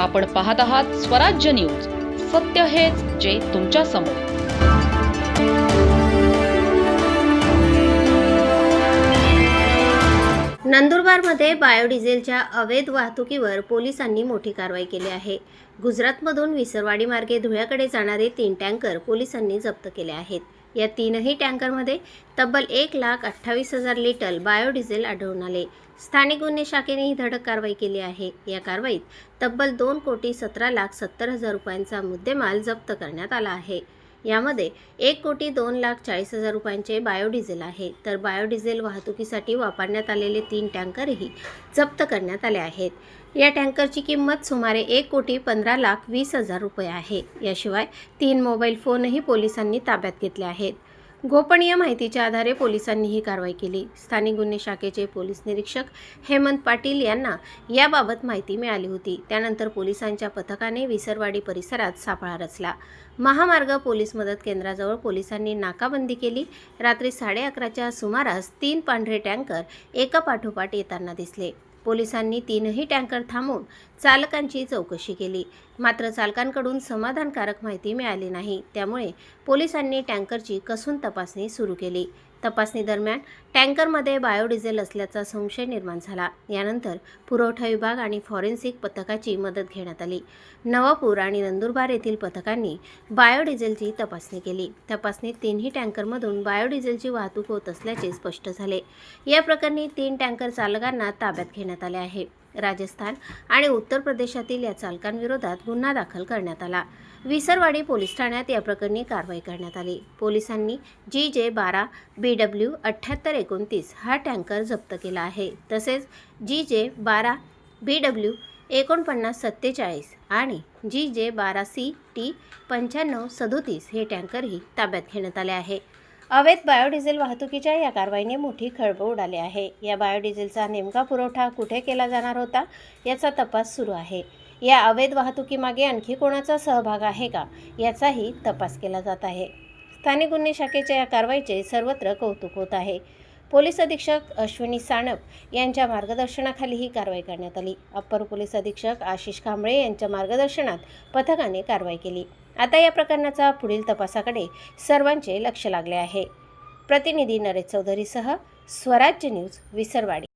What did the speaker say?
आपण पाहत आहात स्वराज्य न्यूज. सत्य हेच जे तुमच्या समोर. नंदुरबारमध्ये बायोडिझेलच्या अवैध वाहतुकीवर पोलिसांनी मोठी कारवाई केली आहे. गुजरातमधून विसरवाडी मार्गे धुळ्याकडे जाणारे 3 टँकर पोलिसांनी जप्त केले आहेत. या 3ही टँकरमध्ये तब्बल 1,28,000 लिटर बायोडिझेल आढळून आले. स्थानिक गुन्हे शाखेने ही धडक कारवाई केली आहे. या कारवाईत तब्बल 2,17,70,000 रुपयांचा मुद्देमाल जप्त करण्यात आला आहे. यामध्ये 1,02,40,000 रुपयांचे बायोडिझेल आहे, तर बायोडिझेल वाहतुकीसाठी वापरण्यात आलेले 3 टँकरही जप्त करण्यात आले आहेत. या टँकरची किंमत सुमारे 1,15,20,000 रुपये आहे. याशिवाय 3 मोबाईल फोनही पोलिसांनी ताब्यात घेतले आहेत. गोपनीय माहितीच्या आधारे पोलिसांनी ही कारवाई केली. स्थानिक गुन्हे शाखेचे पोलीस निरीक्षक हेमंत पाटील यांना याबाबत माहिती मिळाली होती. त्यानंतर पोलिसांच्या पथकाने विसरवाडी परिसरात सापळा रचला. महामार्ग पोलीस मदत केंद्राजवळ पोलिसांनी नाकाबंदी केली. रात्री 11:30च्या सुमारास 3 पांढरे टँकर एकापाठोपाठ येताना दिसले. पोलिसांनी 3ही टँकर थांबवून चालकांची चौकशी केली, मात्र चालकांकडून समाधानकारक माहिती मिळाली नाही. त्यामुळे पोलिसांनी टँकरची कसून तपासणी सुरू केली. तपासणी दरम्यान टँकरमध्ये बायोडिझेल असल्याचा संशय निर्माण झाला. यानंतर पुरवठा विभाग आणि फॉरेन्सिक पथकाची मदत घेण्यात आली. नवापूर आणि नंदुरबार येथील पथकांनी बायोडिझेलची तपासणी केली. तपासणीत 3ही टँकरमधून बायोडिझेलची वाहतूक होत असल्याचे स्पष्ट झाले. या प्रकरणी 3 टँकर चालकांना ताब्यात घेण्यात आले आहे. राजस्थान आणि उत्तर प्रदेशातील या चालकांविरोधात गुन्हा दाखल करण्यात आला. विसरवाडी पोलीस ठाण्यात या प्रकरणी कारवाई करण्यात आली. पोलिसांनी GJ12 BW 7829 हा टँकर जप्त केला आहे. तसेच GJ12 BW 4947 आणि GJ12CT 9537 हे टँकरही ताब्यात घेण्यात आले आहे. अवैध बायोडिझेल वाहतुकीच्या या कारवाईने मोठी खळबळ उडाली आहे. या बायोडिझेलचा नेमका पुरवठा कुठे केला जाणार होता याचा तपास सुरू आहे. या अवैध वाहतुकीमागे आणखी कोणाचा सहभाग आहे का याचाही तपास केला जात आहे. स्थानिक गुन्हे शाखेच्या या कारवाईचे सर्वत्र कौतुक होत आहे. पोलीस अधीक्षक अश्विनी सानप यांच्या मार्गदर्शनाखाली ही कारवाई करण्यात आली. अप्पर पोलीस अधीक्षक आशिष कांबळे यांच्या मार्गदर्शनात पथकाने कारवाई केली. आता या प्रकरणाचा पुढील तपासाकडे सर्वांचे लक्ष लागले आहे. प्रतिनिधी नरेश चौधरीसह स्वराज्य न्यूज, विसरवाडी.